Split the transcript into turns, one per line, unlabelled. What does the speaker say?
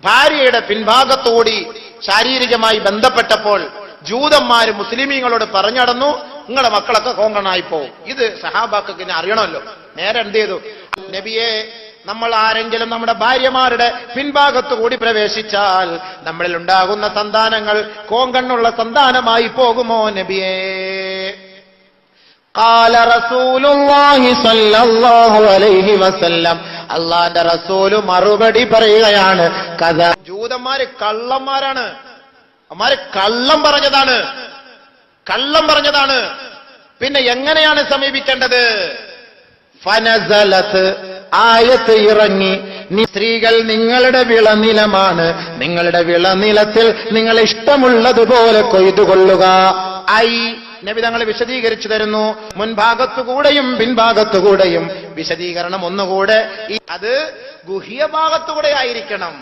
ഭാര്യയുടെ പിൻഭാഗത്തോടി ശാരീരികമായി ബന്ധപ്പെട്ടപ്പോൾ ജൂതന്മാര് മുസ്ലിമീങ്ങളോട് പറഞ്ഞടന്നു, നിങ്ങളുടെ മക്കളൊക്കെ കോങ്കണായി പോകും. ഇത് സഹാബാക്കൾക്ക് അറിയണമല്ലോ. നേരെ എന്ത് ചെയ്തു? നബിയെ, നമ്മൾ ആരെങ്കിലും നമ്മുടെ ഭാര്യമാരുടെ പിൻഭാഗത്തു കൂടി പ്രവേശിച്ചാൽ നമ്മളിൽ ഉണ്ടാകുന്ന സന്താനങ്ങൾ കോങ്കണ്ണുള്ള സന്താനമായി പോകുമോ നബിയേ? ഖാല റസൂലുള്ളാഹി സ്വല്ലല്ലാഹു അലൈഹി വസല്ലം, അല്ലാഹുവിന്റെ റസൂൽ മറുപടി പറയുകയാണ്, കഥ. ജൂതന്മാര് കള്ളന്മാരാണ്, അവന്മാര് കള്ളം പറഞ്ഞതാണ്. പിന്നെ എങ്ങനെയാണ് സമീപിക്കേണ്ടത്? ഫനസലത്ത്, ആയത്ത് ഇറങ്ങി, സ്ത്രീകൾ നിങ്ങളുടെ വിളനിലമാണ്, നിങ്ങളുടെ വിളനിലത്തിൽ നിങ്ങൾ ഇഷ്ടമുള്ളതുപോലെ കൊയ്തുകൊള്ളുക. നബി തങ്ങൾ വിശദീകരിച്ചു തരുന്നു, മുൻഭാഗത്തുകൂടെയും പിൻഭാഗത്തുകൂടെയും. വിശദീകരണം ഒന്നുകൂടെ, അത് ഗുഹ്യഭാഗത്തുകൂടെ ആയിരിക്കണം.